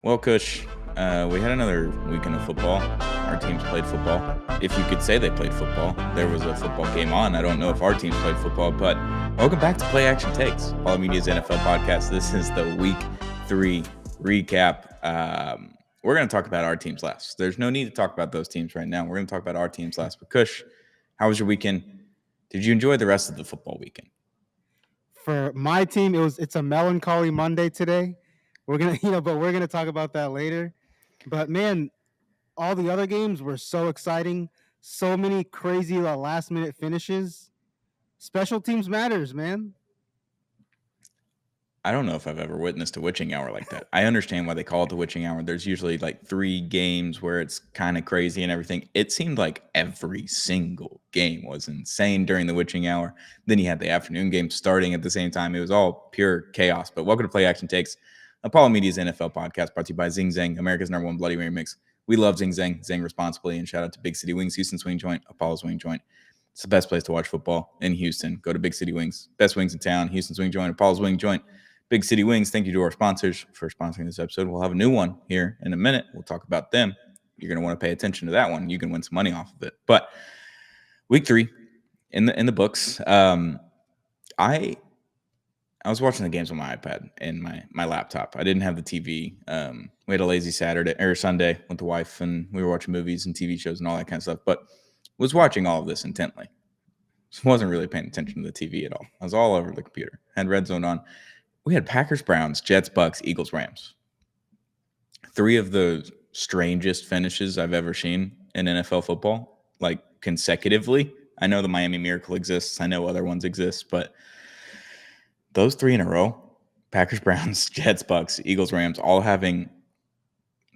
Well, Kush, we had another weekend of football. Our teams played football. If you could say they played football, there was a football game on. I don't know if our teams played football, but welcome back to Play Action Takes, All Media's NFL podcast. This is the Week 3 recap. We're going to talk about our teams last. There's no need to talk about those teams right now. We're going to talk about our teams last. But Kush, how was your weekend? Did you enjoy the rest of the football weekend? For my team, it's a melancholy Monday today. We're gonna talk about that later. But man, all the other games were so exciting. So many crazy last minute finishes. Special teams matters, man. I don't know if I've ever witnessed a witching hour like that. I understand why they call it the witching hour. There's usually like 3 games where it's kind of crazy and everything. It seemed like every single game was insane during the witching hour. Then you had the afternoon game starting at the same time. It was all pure chaos. But welcome to Play Action Takes, Apollo Media's NFL podcast, brought to you by Zing Zang, America's #1 Bloody Mary mix. We love Zing Zang, Zang responsibly, and shout out to Big City Wings, Houston Swing Joint, Apollo's Wing Joint. It's the best place to watch football in Houston. Go to Big City Wings, best wings in town, Houston Swing Joint, Apollo's Wing Joint. Big City Wings, thank you to our sponsors for sponsoring this episode. We'll have a new one here in a minute. We'll talk about them. You're going to want to pay attention to that one. You can win some money off of it. But week 3 in the books. I was watching the games on my iPad and my laptop. I didn't have the TV. We had a lazy Saturday or Sunday with the wife, and we were watching movies and TV shows and all that kind of stuff. But was watching all of this intently. Just wasn't really paying attention to the TV at all. I was all over the computer. Had Red Zone on. We had Packers, Browns, Jets, Bucks, Eagles, Rams. 3 of the strangest finishes I've ever seen in NFL football, like consecutively. I know the Miami Miracle exists. I know other ones exist, but those 3 in a row, Packers, Browns, Jets, Bucks, Eagles, Rams, all having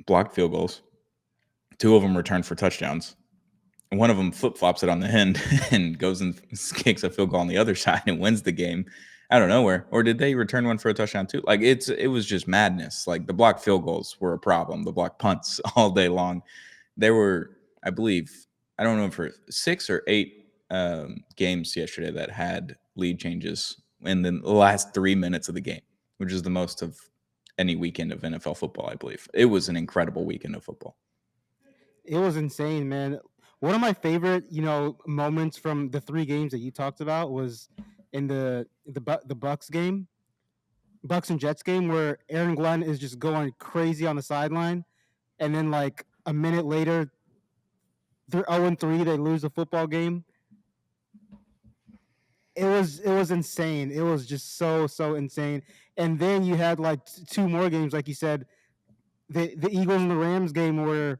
blocked field goals. 2 of them returned for touchdowns. One of them flip-flops it on the end and goes and kicks a field goal on the other side and wins the game out of nowhere. Or did they return one for a touchdown too? Like it was just madness. Like the blocked field goals were a problem. The blocked punts all day long. There were, I believe, I don't know for 6 or 8 games yesterday that had lead changes in the last 3 minutes of the game, which is the most of any weekend of NFL football, I believe. It was an incredible weekend of football. It was insane, man. One of my favorite, moments from the 3 games that you talked about was in the Bucks game, Bucks and Jets game, where Aaron Glenn is just going crazy on the sideline, and then like a minute later, they're 0-3. They lose the football game. It was insane. It was just so insane. And then you had like 2 more games, like you said, the Eagles and the Rams game where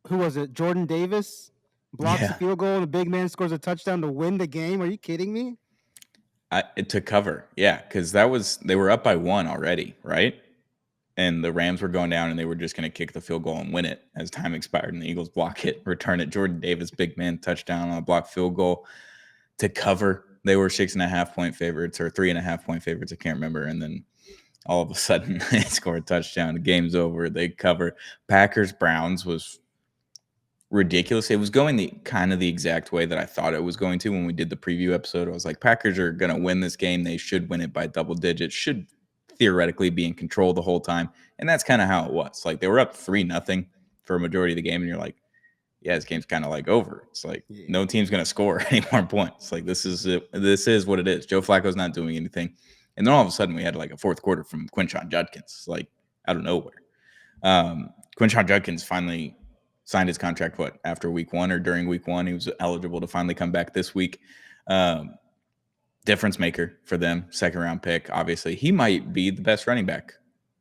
who was it? Jordan Davis blocks a field goal and the big man scores a touchdown to win the game. Are you kidding me? To cover, yeah, because they were up by 1 already, right? And the Rams were going down, and they were just going to kick the field goal and win it as time expired. And the Eagles block it, return it. Jordan Davis, big man, touchdown on a blocked field goal to cover. They were 6.5-point favorites or 3.5-point favorites. I can't remember. And then all of a sudden, they score a touchdown. The game's over. They cover. Packers Browns was ridiculous. It was going the exact way that I thought it was going to when we did the preview episode. I was like, Packers are going to win this game. They should win it by double digits. Should theoretically be in control the whole time. And that's kind of how it was. Like they were up 3-0 for a majority of the game. And you're like, yeah, this game's kind of like over. It's like no team's going to score any more points. Like this is what it is. Joe Flacco's not doing anything. And then all of a sudden we had like a fourth quarter from Quinshon Judkins, like out of nowhere. Quinshon Judkins finally signed his contract, after week 1 or during week 1. He was eligible to finally come back this week. Difference maker for them, 2nd-round pick. Obviously, he might be the best running back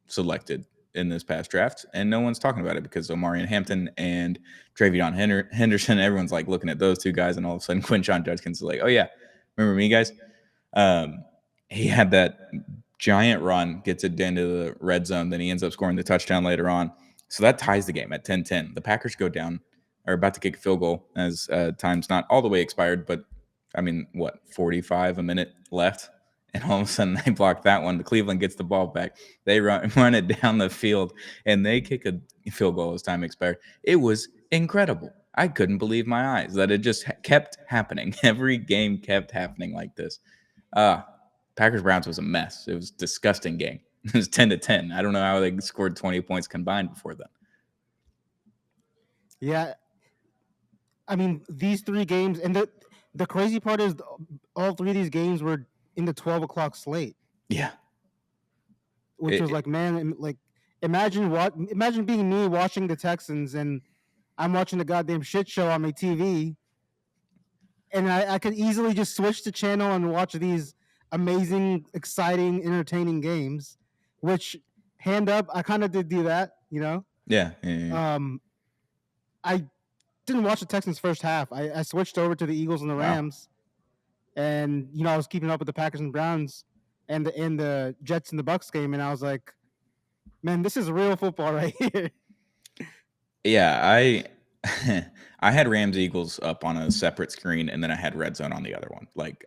selected in this past draft, and no one's talking about it because Omarion Hampton and Travion Henderson, everyone's like looking at those 2 guys, and all of a sudden Quinshon Judkins is like, oh yeah, remember me, guys? He had that giant run, gets it into the red zone, then he ends up scoring the touchdown later on. So that ties the game at 10-10. The Packers go down, are about to kick a field goal as time's not all the way expired, but 45 a minute left, and all of a sudden they block that one. The Cleveland gets the ball back. They run it down the field, and they kick a field goal as time expired. It was incredible. I couldn't believe my eyes that it just kept happening. Every game kept happening like this. Packers-Browns was a mess. It was a disgusting game. It was 10-10. I don't know how they scored 20 points combined before then. Yeah, I mean these three games, and the crazy part is all three of these games were in the 12 o'clock slate. Yeah. Which was like, man, like imagine being me watching the Texans and I'm watching the goddamn shit show on my TV, and I could easily just switch the channel and watch these amazing, exciting, entertaining games. Which, hand up, I kind of did do that, Yeah. I didn't watch the Texans first half. I switched over to the Eagles and the Wow. Rams, and I was keeping up with the Packers and Browns and the Jets and the Bucks game, and I was like, man, this is real football right here. Yeah, I I had Rams Eagles up on a separate screen, and then I had Red Zone on the other one. Like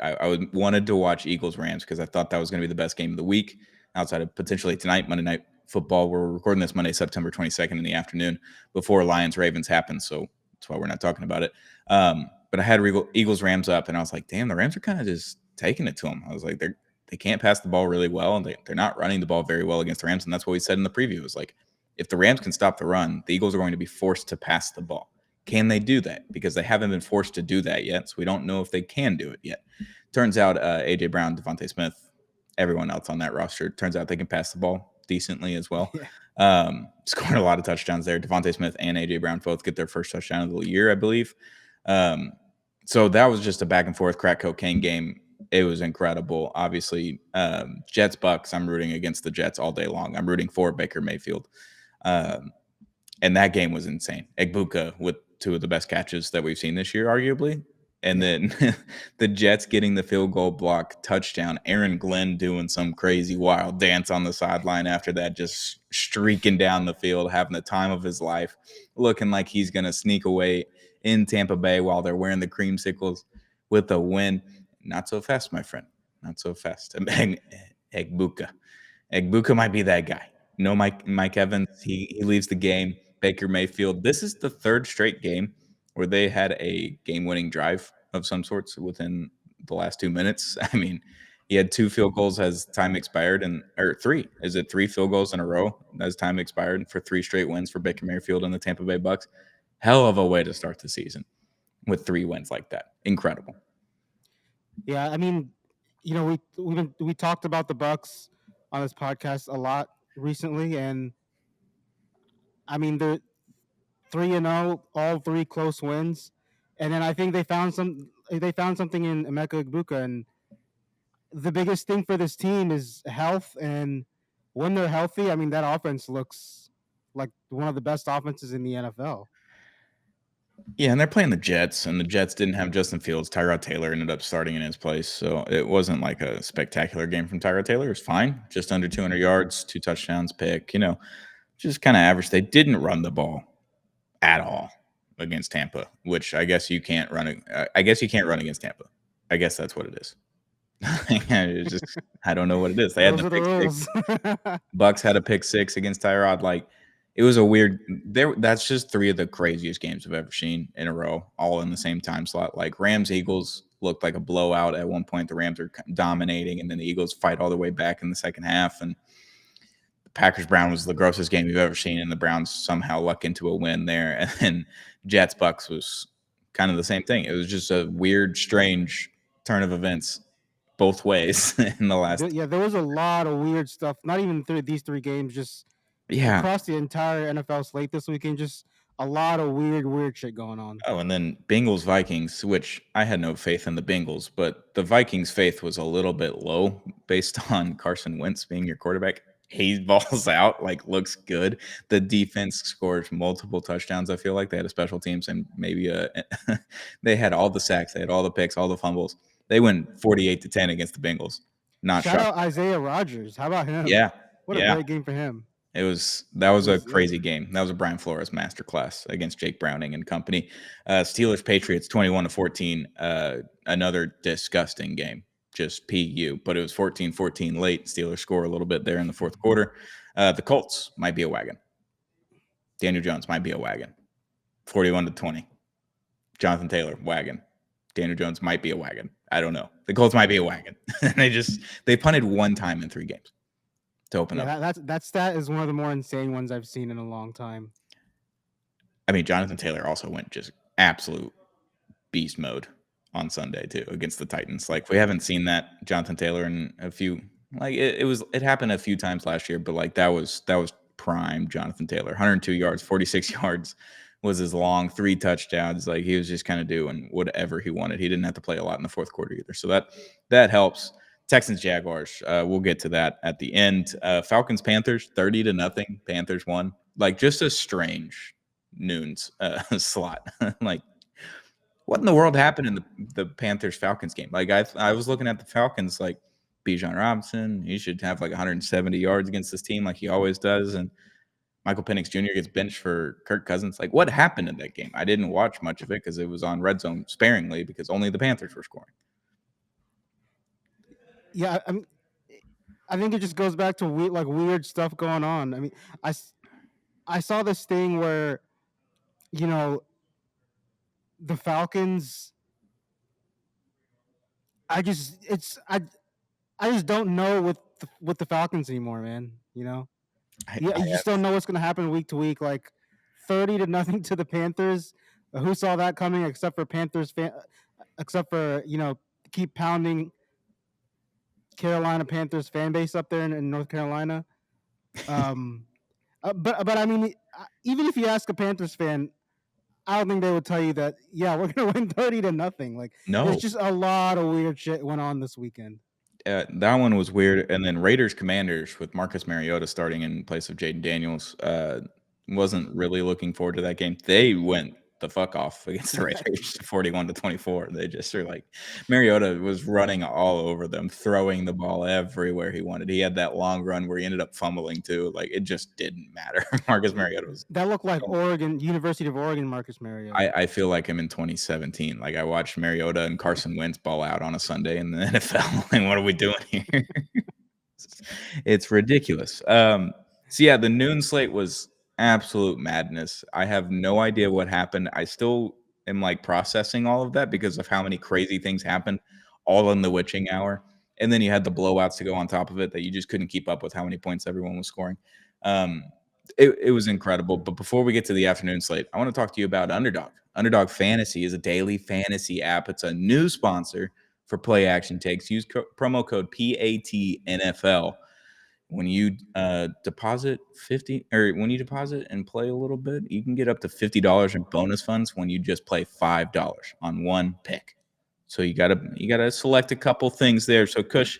wanted to watch Eagles Rams because I thought that was going to be the best game of the week, outside of potentially tonight, Monday Night Football. We're recording this Monday, September 22nd in the afternoon before Lions Ravens happens, so that's why we're not talking about it. But I had Eagles Rams up, and I was like, damn, the Rams are kind of just taking it to them. I was like, they can't pass the ball really well, and they're not running the ball very well against the Rams, and that's what we said in the preview. It was like, if the Rams can stop the run, the Eagles are going to be forced to pass the ball. Can they do that? Because they haven't been forced to do that yet, so we don't know if they can do it yet. Turns out A.J. Brown, Devontae Smith, everyone else on that roster, turns out they can pass the ball decently as well. Yeah. Scored a lot of touchdowns there. Devontae Smith and A.J. Brown both get their first touchdown of the year, I believe. So that was just a back and forth crack cocaine game. It was incredible. Obviously, Jets Bucks, I'm rooting against the Jets all day long. I'm rooting for Baker Mayfield. And that game was insane. Egbuka with two of the best catches that we've seen this year, arguably. And then the Jets getting the field goal block touchdown. Aaron Glenn doing some crazy wild dance on the sideline after that, just streaking down the field, having the time of his life, looking like he's going to sneak away in Tampa Bay while they're wearing the creamsicles with a win. Not so fast, my friend. Not so fast. Egbuka. Egbuka might be that guy. No, Mike Evans, he leaves the game. Baker Mayfield. This is the third straight game where they had a game-winning drive of some sorts within the last 2 minutes. I mean, he had 2 field goals as time expired, or 3. Is it 3 field goals in a row as time expired for 3 straight wins for Baker Mayfield and the Tampa Bay Bucks? Hell of a way to start the season with 3 wins like that. Incredible. Yeah, I mean, we talked about the Bucks on this podcast a lot recently, and I mean they're 3-0, all 3 close wins, and then I think they found something in Emeka Egbuka, and the biggest thing for this team is health, and when they're healthy, I mean that offense looks like one of the best offenses in the NFL. Yeah, and they're playing the Jets, and the Jets didn't have Justin Fields. Tyrod Taylor ended up starting in his place, so it wasn't like a spectacular game from Tyrod Taylor. It was fine, just under 200 yards, 2 touchdowns, pick, just kind of average. They didn't run the ball at all against Tampa, which I guess you can't run. I guess you can't run against Tampa. I guess that's what it is. I don't know what it is. They had Those the are the pick rules. 6. Bucks had a pick 6 against Tyrod. Like, it was a weird. That's just 3 of the craziest games I've ever seen in a row, all in the same time slot. Like, Rams Eagles looked like a blowout at one point. The Rams are dominating, and then the Eagles fight all the way back in the second half. And the Packers Brown was the grossest game you've ever seen, and the Browns somehow luck into a win there. And then Jets Bucks was kind of the same thing. It was just a weird, strange turn of events both ways in the last. Yeah, there was a lot of weird stuff. Not even through these 3 games, just across the entire NFL slate this weekend. Just a lot of weird shit going on. Oh, and then Bengals Vikings, which I had no faith in the Bengals, but the Vikings' faith was a little bit low based on Carson Wentz being your quarterback. He balls out, like, looks good. The defense scores multiple touchdowns. I feel like they had a special teams and maybe they had all the sacks, they had all the picks, all the fumbles. They went 48-10 against the Bengals. Not Shout shocked. out Isaiah Rodgers. How about him? Yeah. What a great game for him. That was a crazy game. That was a Brian Flores masterclass against Jake Browning and company. Steelers Patriots 21-14. Another disgusting game. Just PU, but it was 14-14 late. Steelers score a little bit there in the fourth quarter. The Colts might be a wagon. Daniel Jones might be a wagon. 41-20. Jonathan Taylor, wagon. Daniel Jones might be a wagon. I don't know. The Colts might be a wagon. They punted 1 time in 3 games. to open Yeah, up. that stat is one of the more insane ones I've seen in a long time. I mean, Jonathan Taylor also went just absolute beast mode on Sunday too against the Titans. Like we haven't seen that Jonathan Taylor in a few. Like it happened a few times last year, but like that was prime Jonathan Taylor. 102 yards, 46 yards was his long, 3 touchdowns. Like he was just kind of doing whatever he wanted. He didn't have to play a lot in the fourth quarter either, so that helps. Texans Jaguars. We'll get to that at the end. Falcons Panthers 30-0. Panthers won. Like just a strange noons slot. Like what in the world happened in the Panthers Falcons game? Like I was looking at the Falcons, like Bijan Robinson, he should have like 170 yards against this team, like he always does, and Michael Penix Jr. gets benched for Kirk Cousins. Like what happened in that game? I didn't watch much of it because it was on Red Zone sparingly because only the Panthers were scoring. Yeah, I think it just goes back to weird stuff going on. I mean, I saw this thing where, you know, the Falcons. I just it's I just don't know with the Falcons anymore, man. You know, I you just don't know what's going to happen week to week. Like 30-0 to the Panthers. Who saw that coming? Except for except for keep pounding Carolina Panthers fan base up there in North Carolina. But I mean, even if you ask a Panthers fan, I don't think they would tell you that. Yeah, we're gonna win 30-0. Like, no. there's just a lot of weird shit went on this weekend. That one was weird. And then Raiders Commanders with Marcus Mariota starting in place of Jaden Daniels. Wasn't really looking forward to that game. They went the fuck off against the Raiders 41-24. They just are like Mariota was running all over them, throwing the ball everywhere he wanted. He had that long run where he ended up fumbling too. Like it just didn't matter. Marcus Mariota was That looked like University of Oregon Marcus Mariota. I feel like him in 2017. Like I watched Mariota and Carson Wentz ball out on a Sunday in the NFL. Like, what are we doing here? It's ridiculous. So yeah, the noon slate was absolute madness. I have no idea what happened. I still am like processing all of that because of how many crazy things happened all in the witching hour. And then you had the blowouts to go on top of it that you just couldn't keep up with how many points everyone was scoring. It was incredible. But before we get to the afternoon slate, I want to talk to you about Underdog. Underdog Fantasy is a daily fantasy app. It's a new sponsor for Play Action Takes. Use promo code PATNFL when you deposit 50 or when you deposit and play a little bit. You can get up to $50 in bonus funds when you just play $5 on one pick. So you gotta select a couple things there. So Kush,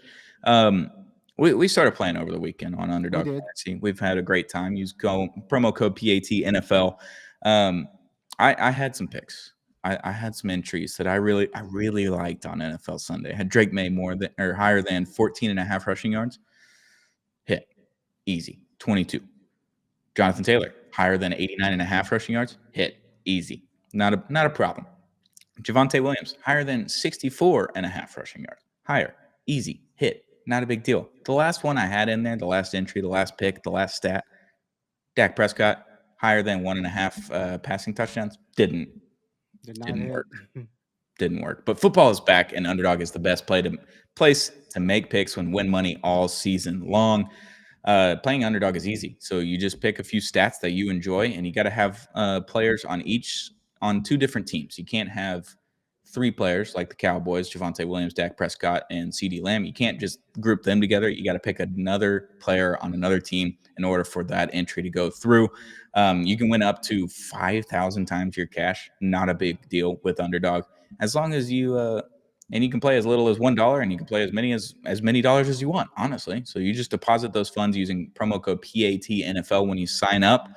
we started playing over the weekend on Underdog Fantasy. We've had a great time. Use promo code PATNFL. I had some picks. I had some entries that I really liked on NFL Sunday. I had Drake May higher than 14.5 rushing yards. Hit. Easy. 22. Jonathan Taylor, higher than 89.5 rushing yards. Hit. Easy. Not a problem. Javonte Williams, higher than 64.5 rushing yards. Higher. Easy. Hit. Not a big deal. The last one I had in there, the last entry, the last pick, the last stat, Dak Prescott, higher than 1.5 passing touchdowns. Didn't work. Didn't work. But football is back, and Underdog is the best place to make picks and win money all season long. Playing Underdog is easy. So you just pick a few stats that you enjoy, and you got to have players on 2 different teams. You can't have 3 players like the Cowboys, Javonte Williams, Dak Prescott, and CeeDee Lamb. You can't just group them together. You got to pick another player on another team in order for that entry to go through. You can win up to 5,000 times your cash. Not a big deal with Underdog. As long as you and you can play as little as $1, and you can play as many dollars as you want, honestly. So you just deposit those funds using promo code PATNFL when you sign up.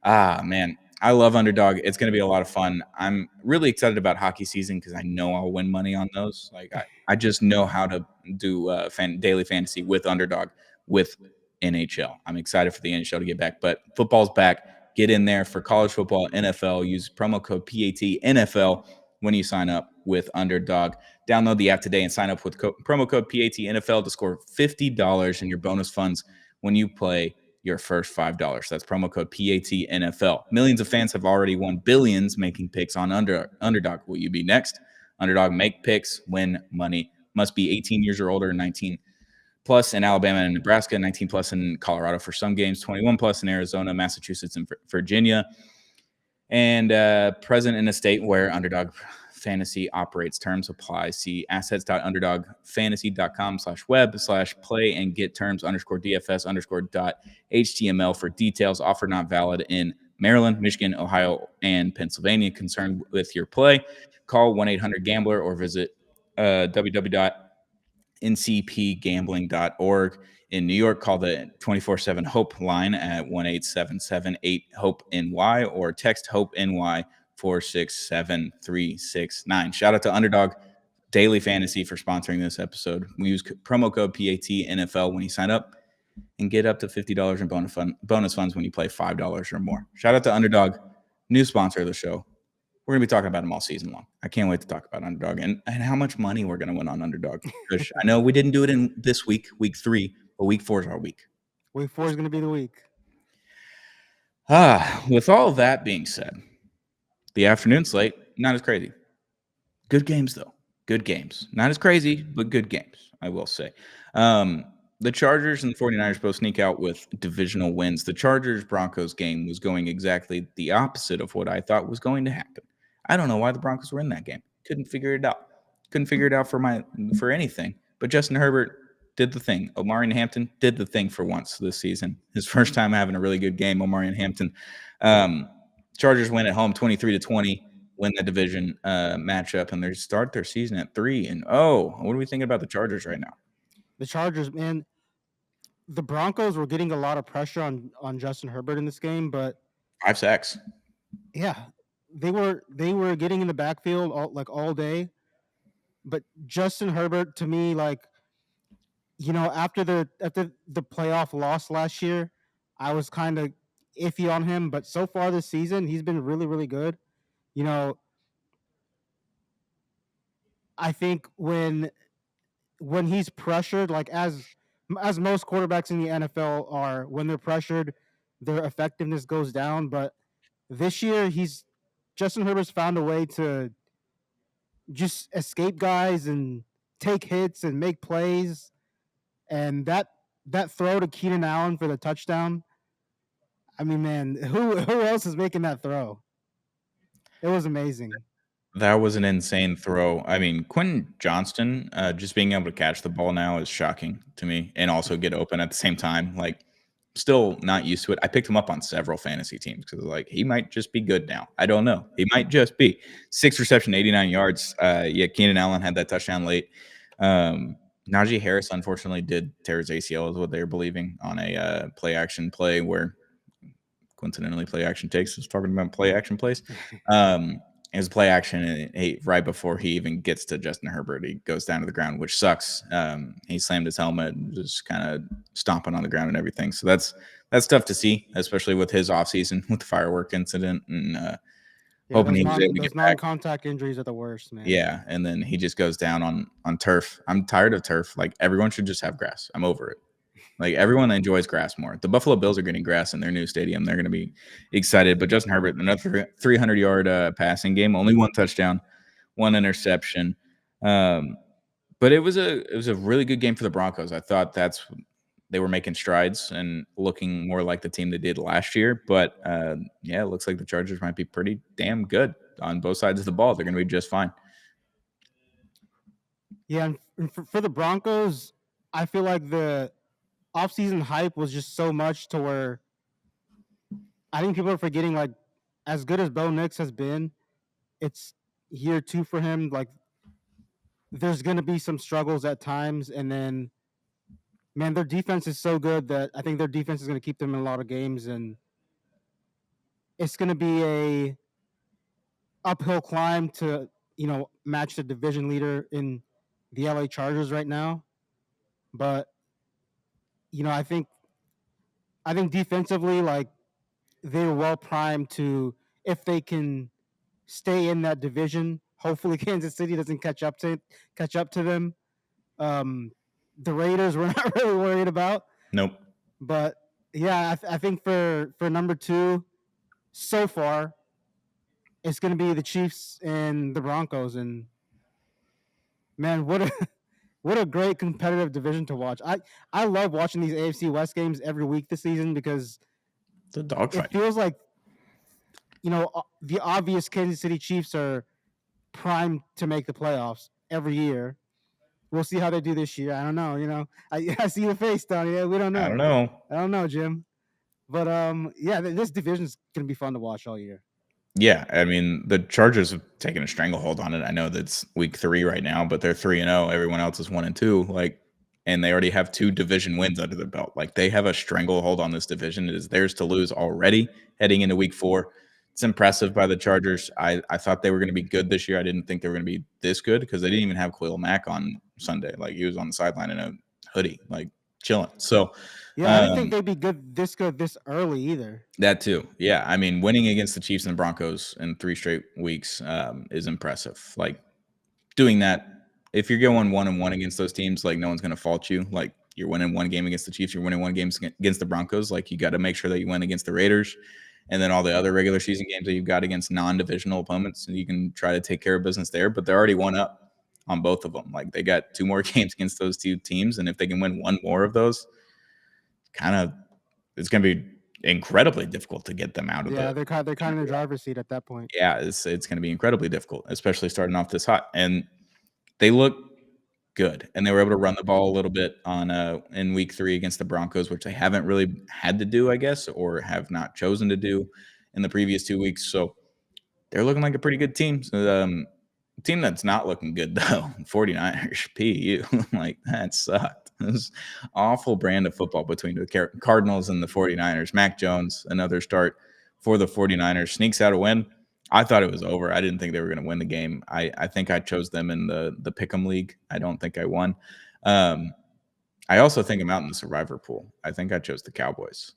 Man, I love Underdog. It's going to be a lot of fun. I'm really excited about hockey season because I know I'll win money on those. Like I just know how to do daily fantasy with Underdog with NHL. I'm excited for the NHL to get back, but football's back. Get in there for college football, NFL. Use promo code PATNFL when you sign up with Underdog. Download the app today and sign up with promo code PATNFL to score $50 in your bonus funds when you play your first $5. That's promo code PATNFL. Millions of fans have already won billions making picks on Underdog. Will you be next? Underdog, make picks, win money. Must be 18 years or older, 19 plus in Alabama and Nebraska, 19 plus in Colorado for some games, 21 plus in Arizona, Massachusetts, and Virginia. And present in a state where Underdog Fantasy operates. Terms apply. See assets.underdogfantasy.com/web/play and get terms _DFS_.html for details. Offer not valid in Maryland, Michigan, Ohio, and Pennsylvania. Concerned with your play? Call 1-800-GAMBLER or visit www.ncpgambling.org. In New York, call the 24/7 HOPEline at 1-877-8-HOPE-NY or text HOPE-NY 467-369. Shout out to Underdog Daily Fantasy for sponsoring this episode. We use promo code PATNFL when you sign up and get up to $50 in bonus funds when you play $5 or more. Shout out to Underdog, new sponsor of the show. We're going to be talking about them all season long. I can't wait to talk about Underdog and how much money we're going to win on Underdog. Kush, I know we didn't do it in this week, week 3, but week 4 is our week. Week 4 is going to be the week. With all that being said, the afternoon slate, not as crazy. Good games, though. Good games. Not as crazy, but good games, I will say. The Chargers and the 49ers both sneak out with divisional wins. The Chargers-Broncos game was going exactly the opposite of what I thought was going to happen. I don't know why the Broncos were in that game. Couldn't figure it out. Couldn't figure it out for anything. But Justin Herbert did the thing. Omari and Hampton did the thing for once this season. His first time having a really good game, Omari and Hampton. Chargers win at home 23-20, win the division matchup, and they start their season at 3-0. What are we thinking about the Chargers right now? The Chargers, man, the Broncos were getting a lot of pressure on Justin Herbert in this game, but 5 sacks. Yeah, they were getting in the backfield all day. But Justin Herbert, to me, after the playoff loss last year, I was kind of iffy on him. But so far this season, he's been really, really good. I think when he's pressured, like as most quarterbacks in the NFL are, when they're pressured, their effectiveness goes down. But this year, Justin Herbert's found a way to just escape guys and take hits and make plays. And that throw to Keenan Allen for the touchdown, I mean, man, who else is making that throw? It was amazing. That was an insane throw. I mean, Quentin Johnston, just being able to catch the ball now is shocking to me, and also get open at the same time. Like, still not used to it. I picked him up on several fantasy teams because, like, he might just be good now. I don't know. He might just be 6 reception, 89 yards. Keenan Allen had that touchdown late. Najee Harris, unfortunately, did tear his ACL, is what they were believing, on a play action play where coincidentally play action takes us talking about play action plays. It was play action, and right before he even gets to Justin Herbert, he goes down to the ground, which sucks. He slammed his helmet and just kind of stomping on the ground and everything. So that's tough to see, especially with his offseason with the firework incident, and hoping he was able to get back. Non-contact injuries are the worst, man. Yeah, and then he just goes down on turf. I'm tired of turf. Like, everyone should just have grass. I'm over it. Like, everyone enjoys grass more. The Buffalo Bills are getting grass in their new stadium. They're going to be excited. But Justin Herbert, another 300-yard passing game, only 1 touchdown, 1 interception. But it was a really good game for the Broncos. I thought they were making strides and looking more like the team they did last year. But it looks like the Chargers might be pretty damn good on both sides of the ball. They're going to be just fine. Yeah, and for the Broncos, I feel like the offseason hype was just so much to where I think people are forgetting, like, as good as Bo Nix has been, it's year 2 for him. Like, there's going to be some struggles at times, and then, man, their defense is so good that I think their defense is going to keep them in a lot of games, and it's going to be a uphill climb to match the division leader in the LA Chargers right now. But I think defensively, like, they're well primed to, if they can stay in that division. Hopefully, Kansas City doesn't catch up to them. The Raiders we're not really worried about. Nope. But yeah, I think for number 2, so far, it's going to be the Chiefs and the Broncos. And man, What a great competitive division to watch. I love watching these AFC West games every week this season because The it dogfight. feels like the obvious Kansas City Chiefs are primed to make the playoffs every year. We'll see how they do this year. I don't know. I see your face, Donnie. Yeah, we don't I don't know. know. I don't know, Jim. But yeah, this division's gonna be fun to watch all year. Yeah, I mean, the Chargers have taken a stranglehold on it. I know that's week 3 right now, but they're 3-0. Everyone else is 1-2. Like, and they already have 2 division wins under their belt. Like, they have a stranglehold on this division. It is theirs to lose already heading into week 4. It's impressive by the Chargers. I thought they were going to be good this year. I didn't think they were going to be this good because they didn't even have Khalil Mack on Sunday. Like, he was on the sideline in a hoodie, like chilling. So, Yeah, I didn't think they'd be good this early either. that too. Yeah. I mean, winning against the Chiefs and the Broncos in 3 straight weeks is impressive. Like, doing that, if you're going 1-1 against those teams, like, no one's going to fault you. Like, you're winning one game against the Chiefs, you're winning one game against the Broncos. Like, you got to make sure that you win against the Raiders and then all the other regular season games that you've got against non-divisional opponents, and you can try to take care of business there. But they're already 1-up on both of them. Like, they got 2 more games against those 2 teams, and if they can win 1 more of those, kind of, it's going to be incredibly difficult to get them out of Yeah, the. they're kind of in the driver's seat at that point. Yeah, it's going to be incredibly difficult, especially starting off this hot. And they look good, and they were able to run the ball a little bit on in week 3 against the Broncos, which they haven't really had to do, I guess, or have not chosen to do in the previous 2 weeks. So they're looking like a pretty good team. Team that's not looking good though, 49ers, PU, like that sucked. It was awful brand of football between the Cardinals and the 49ers. Mac Jones, another start for the 49ers, sneaks out a win. I thought it was over. I didn't think they were going to win the game. I think I chose them in the Pick'em League. I don't think I won. I also think I'm out in the Survivor pool. I think I chose the Cowboys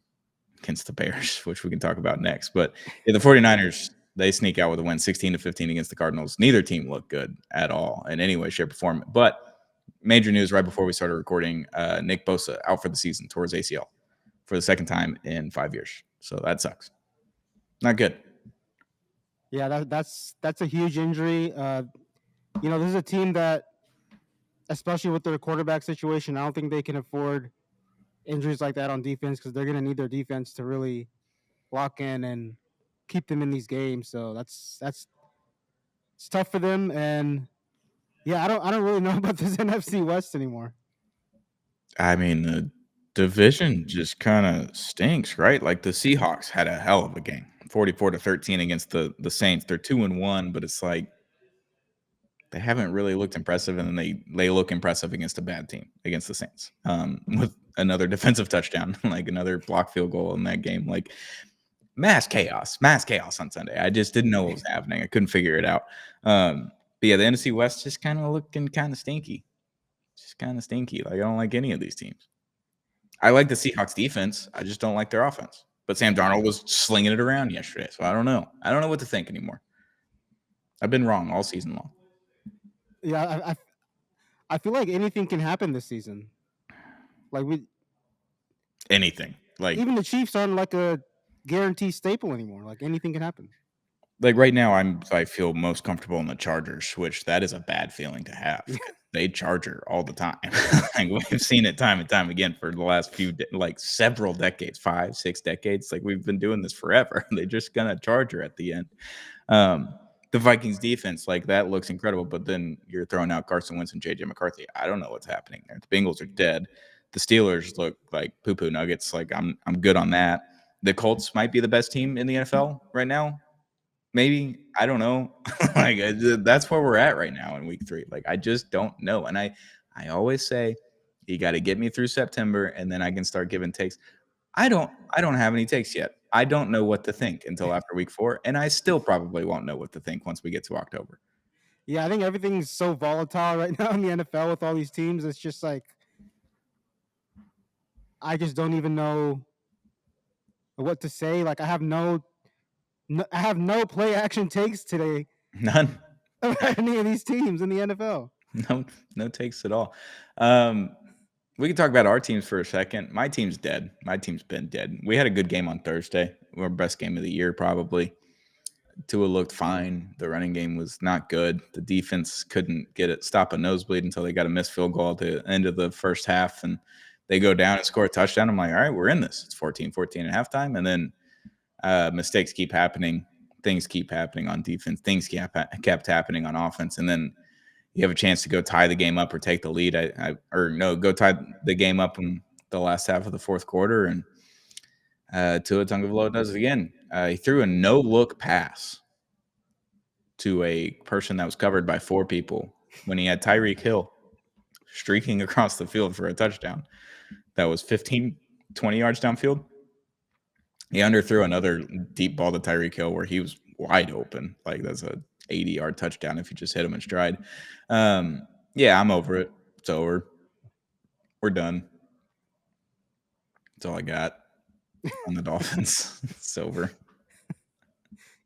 against the Bears, which we can talk about next. But yeah, the 49ers, they sneak out with a win 16-15 against the Cardinals. Neither team looked good at all in any way, shape, or form. But major news right before we started recording, Nick Bosa out for the season, tore his ACL for the second time in 5 years. So that sucks. Not good. Yeah, that's a huge injury. This is a team that, especially with their quarterback situation, I don't think they can afford injuries like that on defense because they're going to need their defense to really lock in and keep them in these games. So that's it's tough for them. And yeah, I don't really know about this NFC West anymore. I mean, the division just kind of stinks, right? Like the Seahawks had a hell of a game, 44-13 against the Saints. They're 2-1, but it's like they haven't really looked impressive, and then they look impressive against a bad team, against the Saints, with another defensive touchdown, like another block field goal in that game. Like mass chaos on Sunday. I just didn't know what was happening. I couldn't figure it out. But yeah, the NFC West just kind of looking kind of stinky. Just kind of stinky. Like I don't like any of these teams. I like the Seahawks defense. I just don't like their offense. But Sam Darnold was slinging it around yesterday, so I don't know. I don't know what to think anymore. I've been wrong all season long. Yeah, I feel like anything can happen this season. Like Anything. Like even the Chiefs aren't like a guaranteed staple anymore. Like anything can happen. right now I feel most comfortable in the Chargers, which that is a bad feeling to have. They Charger all the time. Like we've seen it time and time again for the last several decades, 5, 6 decades. Like we've been doing this forever. They're just gonna Charger at the end. The Vikings defense, like that looks incredible, but then you're throwing out Carson Wentz and JJ McCarthy. I don't know what's happening there. The Bengals are dead. The Steelers look like poo-poo nuggets. Like I'm good on that. The Colts might be the best team in the NFL right now. Maybe, I don't know. Like that's where we're at right now in week 3. Like I just don't know. And I always say you got to get me through September and then I can start giving takes. I don't have any takes yet. I don't know what to think until after week 4, and I still probably won't know what to think once we get to October. Yeah, I think everything's so volatile right now in the NFL with all these teams. It's just like I just don't even know what to say. Like I have no play action takes today None. of any of these teams in the NFL. No takes at all. We can talk about our teams for a second. My team's dead. My team's been dead. We had a good game on Thursday. Our best game of the year, probably. Tua looked fine. The running game was not good. The defense couldn't stop a nosebleed until they got a missed field goal at the end of the first half, and they go down and score a touchdown. I'm like, all right, we're in this. It's 14-14 at halftime, and then mistakes keep happening. Things keep happening on defense. Things kept happening on offense, and then you have a chance to go tie the game up or take the lead. Go tie the game up in the last half of the fourth quarter, and Tua Tagovailoa does it again. He threw a no-look pass to a person that was covered by 4 people when he had Tyreek Hill streaking across the field for a touchdown that was 15, 20 yards downfield. He underthrew another deep ball to Tyreek Hill where he was wide open. Like, that's a 80-yard touchdown if you just hit him in stride. Yeah, I'm over it. It's over. We're done. That's all I got on the Dolphins. It's over.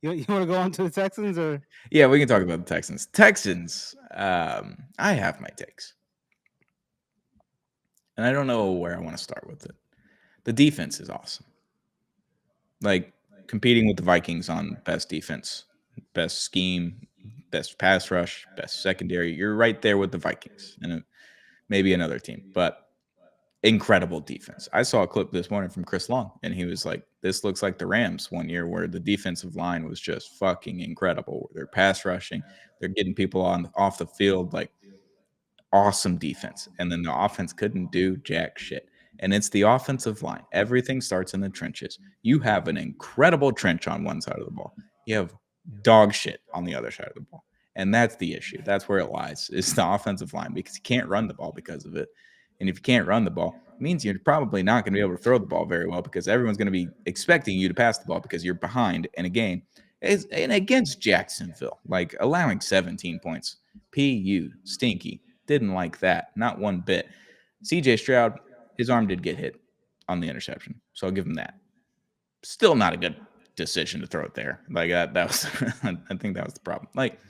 You want to go on to the Texans or? Yeah, we can talk about the Texans. I have my takes. And I don't know where I want to start with it. The defense is awesome. Like, competing with the Vikings on best defense, best scheme, best pass rush, best secondary. You're right there with the Vikings and maybe another team, but incredible defense. I saw a clip this morning from Chris Long, and he was like, this looks like the Rams one year where the defensive line was just fucking incredible. They're pass rushing. They're getting people off the field, like, awesome defense. And then the offense couldn't do jack shit. And it's the offensive line. Everything starts in the trenches. You have an incredible trench on one side of the ball. You have dog shit on the other side of the ball. And that's the issue. That's where it lies. It's the offensive line, because you can't run the ball because of it. And if you can't run the ball, it means you're probably not going to be able to throw the ball very well, because everyone's going to be expecting you to pass the ball because you're behind in a game. And against Jacksonville, like, allowing 17 points. PU, stinky. Didn't like that. Not one bit. CJ Stroud, his arm did get hit on the interception, so I'll give him that. Still not a good decision to throw it there. Like, that was I think that was the problem. Like,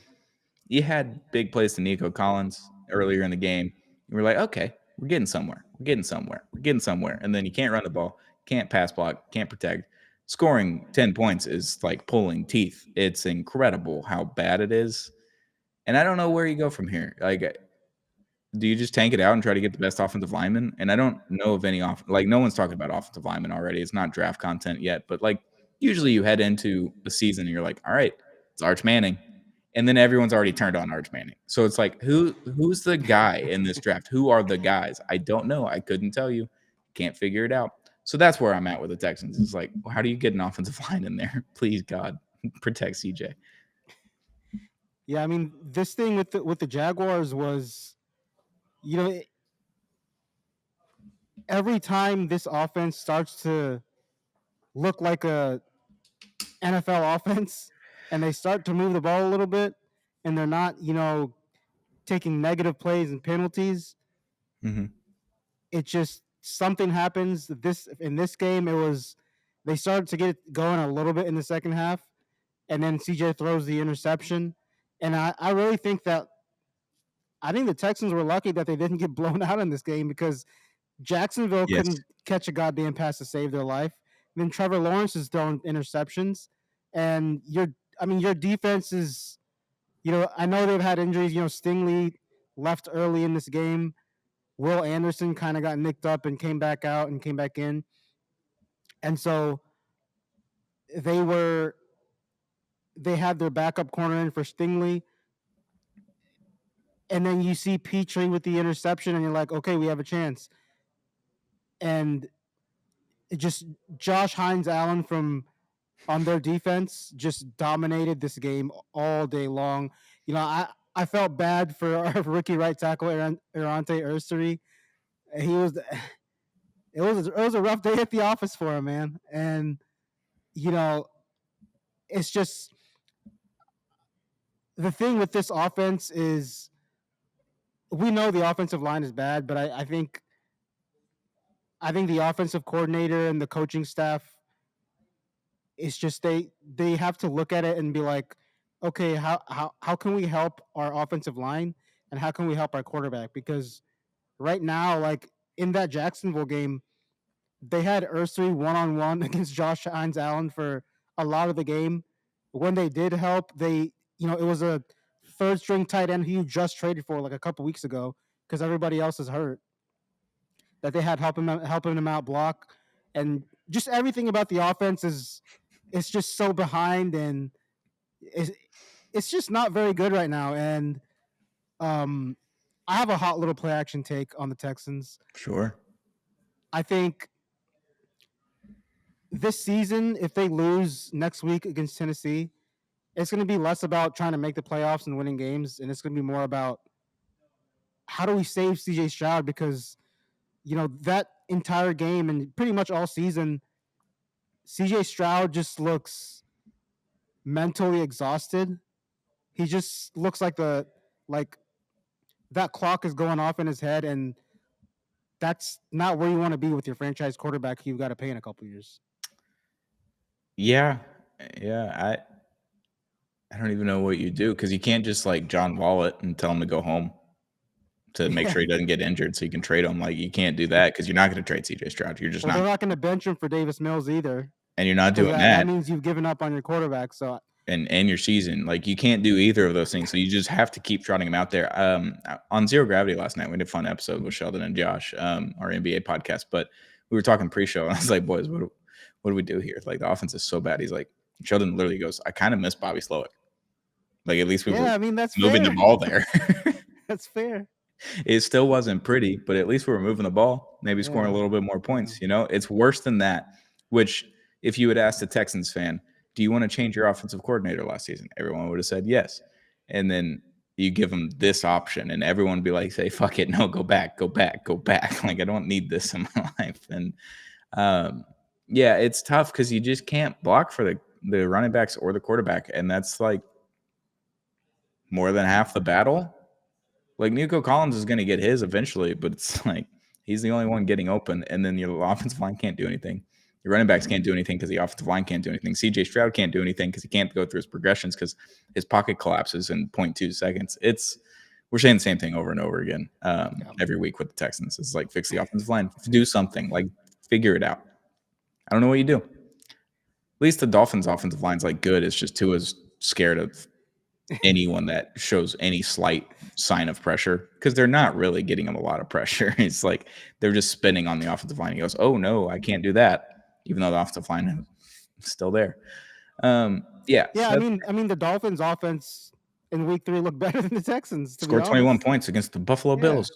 you had big plays to Nico Collins earlier in the game. You were like, okay, we're getting somewhere. We're getting somewhere. We're getting somewhere. And then you can't run the ball, can't pass block, can't protect. Scoring 10 points is like pulling teeth. It's incredible how bad it is. And I don't know where you go from here. Like, do you just tank it out and try to get the best offensive lineman? And I don't know of any no one's talking about offensive linemen already. It's not draft content yet, but like, usually you head into the season and you're like, all right, it's Arch Manning. And then everyone's already turned on Arch Manning. So it's like, who's the guy in this draft? Who are the guys? I don't know. I couldn't tell you. Can't figure it out. So that's where I'm at with the Texans. It's like, how do you get an offensive line in there? Please, God, protect CJ. Yeah, I mean, this thing with the Jaguars was, every time this offense starts to look like a NFL offense and they start to move the ball a little bit and they're not, taking negative plays and penalties, it just, something happens. In this game, they started to get it going a little bit in the second half, and then CJ throws the interception. And I really think that the Texans were lucky that they didn't get blown out in this game, because Jacksonville Yes. couldn't catch a goddamn pass to save their life. And then Trevor Lawrence is throwing interceptions, and your defense is, I know they've had injuries. Stingley left early in this game. Will Anderson kind of got nicked up and came back out and came back in, and so they had their backup corner in for Stingley. And then you see Petrie with the interception, and you're like, okay, we have a chance. And it just, Josh Hines Allen on their defense just dominated this game all day long. I felt bad for our rookie right tackle, Arante Ursary. It was a rough day at the office for him, man. And, it's just, the thing with this offense is, we know the offensive line is bad, but I think the offensive coordinator and the coaching staff, it's just they have to look at it and be like, okay, how can we help our offensive line, and how can we help our quarterback? Because right now, like in that Jacksonville game, they had Ursary one-on-one against Josh Hines Allen for a lot of the game, when they did help, it was a third string tight end who you just traded for like a couple weeks ago because everybody else is hurt. That they had helping him out block, and just everything about the offense is it's just so behind, and it's, it's just not very good right now. And um, I have a hot little play action take on the Texans. Sure. I think this season, if they lose next week against Tennessee, it's going to be less about trying to make the playoffs and winning games, and it's going to be more about how do we save CJ Stroud, because that entire game and pretty much all season, CJ Stroud just looks mentally exhausted. He just looks like that clock is going off in his head, and that's not where you want to be with your franchise quarterback who you've got to pay in a couple years. Yeah. I don't even know what you do, because you can't just like John Wallet and tell him to go home to make sure he doesn't get injured so you can trade him. Like, you can't do that because you're not going to trade CJ Stroud. You're just Well, not. they're not going to bench him for Davis Mills either, And you're not because doing that means you've given up on your quarterback. So and your season. Like, you can't do either of those things. So you just have to keep trotting him out there. On Zero Gravity last night, we did a fun episode with Sheldon and Josh, our NBA podcast. But we were talking pre-show, and I was like, boys, what do we do here? Like, the offense is so bad. He's like, Sheldon literally goes, I kind of miss Bobby Slowick. Like, at least we were that's moving fair. the ball there. That's fair. It still wasn't pretty, but at least we were moving the ball, maybe scoring a little bit more points. It's worse than that, which if you had asked a Texans fan, do you want to change your offensive coordinator last season? Everyone would have said yes. And then you give them this option, and everyone would be like, say, fuck it, no, go back. Like, I don't need this in my life. And it's tough because you just can't block for the running backs or the quarterback. And that's like more than half the battle. Like, Nico Collins is going to get his eventually, but it's like he's the only one getting open, and then your offensive line can't do anything. Your running backs can't do anything because the offensive line can't do anything. CJ Stroud can't do anything because he can't go through his progressions because his pocket collapses in 0.2 seconds. We're saying the same thing over and over again every week with the Texans. It's like, fix the offensive line, do something, like figure it out. I don't know what you do. At least the Dolphins' offensive line's like good. It's just Tua's scared of anyone that shows any slight sign of pressure, because they're not really getting him a lot of pressure. It's like they're just spinning on the offensive line. He goes, oh no, I can't do that, even though the offensive line is still there. I mean the Dolphins offense in week 3 looked better than the Texans. Scored 21 points against the Buffalo Bills.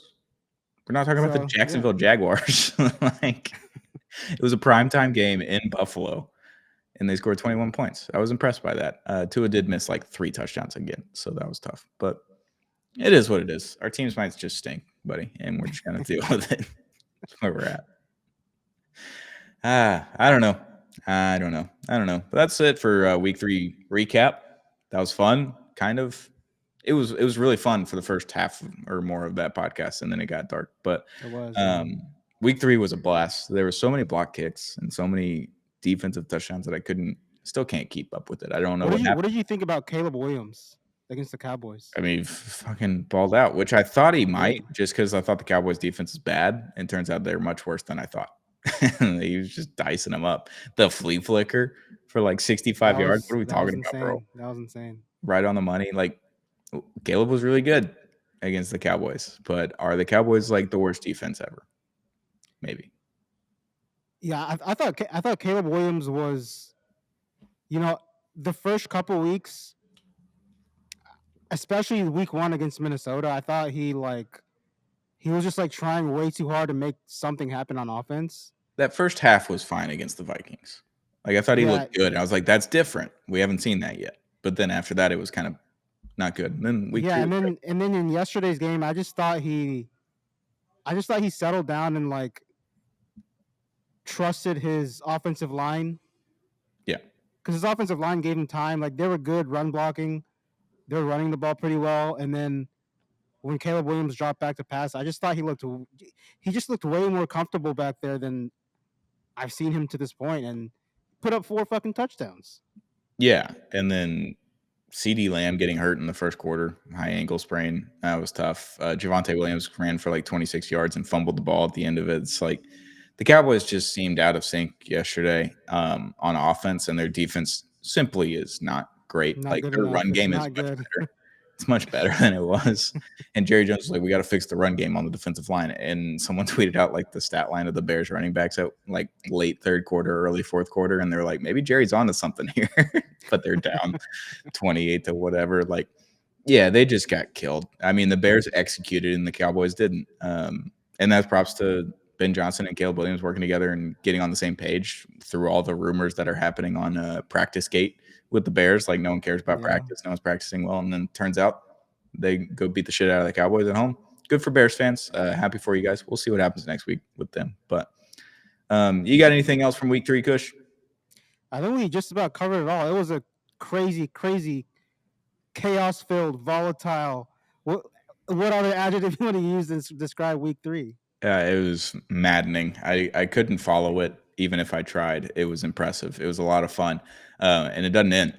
We're not talking about the Jacksonville Jaguars. Like, it was a primetime game in Buffalo, and they scored 21 points. I was impressed by that. Tua did miss like 3 touchdowns again, so that was tough. But it is what it is. Our teams might just stink, buddy, and we're just going to deal with it. That's where we're at. I don't know. But that's it for week 3 recap. That was fun, kind of. It was really fun for the first half or more of that podcast, and then it got dark. But it was, week 3 was a blast. There were so many block kicks and so many defensive touchdowns that I still can't keep up with it. I don't know what did you think about Caleb Williams against the Cowboys? I mean, fucking balled out, which I thought he might, just because I thought the Cowboys defense is bad, and turns out they're much worse than I thought. He was just dicing them up. The flea flicker for like 65 yards. What are we talking about, bro? That was insane. Right on the money. Like, Caleb was really good against the Cowboys, but are the Cowboys like the worst defense ever? Maybe. Yeah, I thought Caleb Williams was, the first couple weeks, especially week 1 against Minnesota, I thought he was just like trying way too hard to make something happen on offense. That first half was fine against the Vikings. Like, I thought he looked good. I was like, that's different. We haven't seen that yet. But then after that, it was kind of not good. And then week 2, and then in yesterday's game, I just thought he settled down and like trusted his offensive line. Yeah. Because his offensive line gave him time. Like, they were good run blocking. They were running the ball pretty well. And then when Caleb Williams dropped back to pass, I just thought he just looked way more comfortable back there than I've seen him to this point, and put up 4 fucking touchdowns. Yeah. And then CeeDee Lamb getting hurt in the first quarter, high ankle sprain. That was tough. Javonte Williams ran for like 26 yards and fumbled the ball at the end of it. It's like the Cowboys just seemed out of sync yesterday on offense, and their defense simply is not great. Not Like good their enough. run It's game is not much good. better. It's much better than it was. And Jerry Jones was like, we got to fix the run game on the defensive line. And someone tweeted out like the stat line of the Bears running backs at like late third quarter, early fourth quarter. And they're like, maybe Jerry's onto something here. But they're down 28 to whatever. Like, yeah, they just got killed. I mean, the Bears executed and the Cowboys didn't. And that's props to Ben Johnson and Caleb Williams working together and getting on the same page through all the rumors that are happening on Practice Gate with the Bears. Like no one cares about practice. No one's practicing well. And then turns out they go beat the shit out of the Cowboys at home. Good for Bears fans. Happy for you guys. We'll see what happens next week with them. But you got anything else from week 3, Kush? I think we just about covered it all. It was a crazy, chaos-filled, volatile. What other adjective you want to use to describe week 3? It was maddening. I couldn't follow it even if I tried. It was impressive. It was a lot of fun. And it doesn't end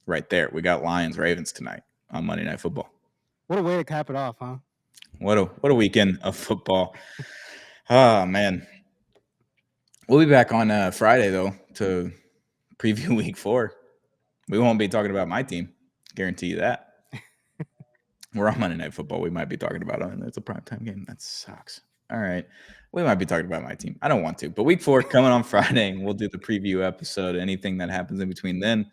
right there. We got Lions-Ravens tonight on Monday Night Football. What a way to cap it off, huh? What a weekend of football. Oh, man. We'll be back on Friday, though, to preview week 4. We won't be talking about my team. Guarantee you that. We're on Monday Night Football. We might be talking about it. It's a primetime game. That sucks. All right. We might be talking about my team. I don't want to. But week 4 coming on Friday. We'll do the preview episode. Anything that happens in between then,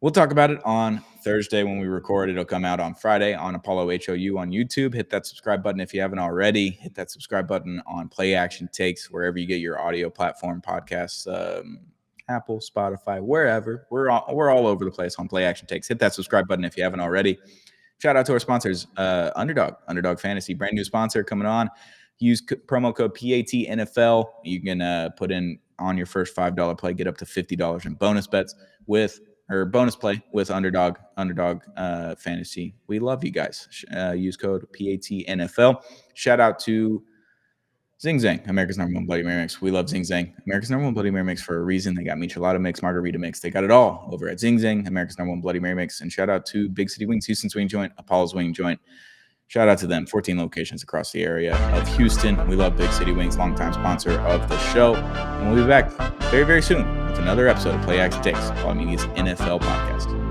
we'll talk about it on Thursday when we record. It'll come out on Friday on Apollo HOU on YouTube. Hit that subscribe button if you haven't already. Hit that subscribe button on Play Action Takes, wherever you get your audio platform podcasts, Apple, Spotify, wherever. We're all over the place on Play Action Takes. Hit that subscribe button if you haven't already. Shout out to our sponsors, Underdog Fantasy, brand new sponsor coming on. Use promo code PATNFL. You can put in on your first $5 play, get up to $50 in bonus bets bonus play with Underdog Fantasy. We love you guys. Use code PATNFL. Shout out to Zing Zang, America's #1 Bloody Mary Mix. We love Zing Zang, America's #1 Bloody Mary Mix for a reason. They got Michelada Mix, Margarita Mix. They got it all over at Zing Zang, America's #1 Bloody Mary Mix. And shout out to Big City Wings, Houston's Wing Joint, Apollo's Wing Joint. Shout out to them. 14 locations across the area of Houston. We love Big City Wings, longtime sponsor of the show. And we'll be back very, very soon with another episode of Play Action Takes, All Media's NFL podcast.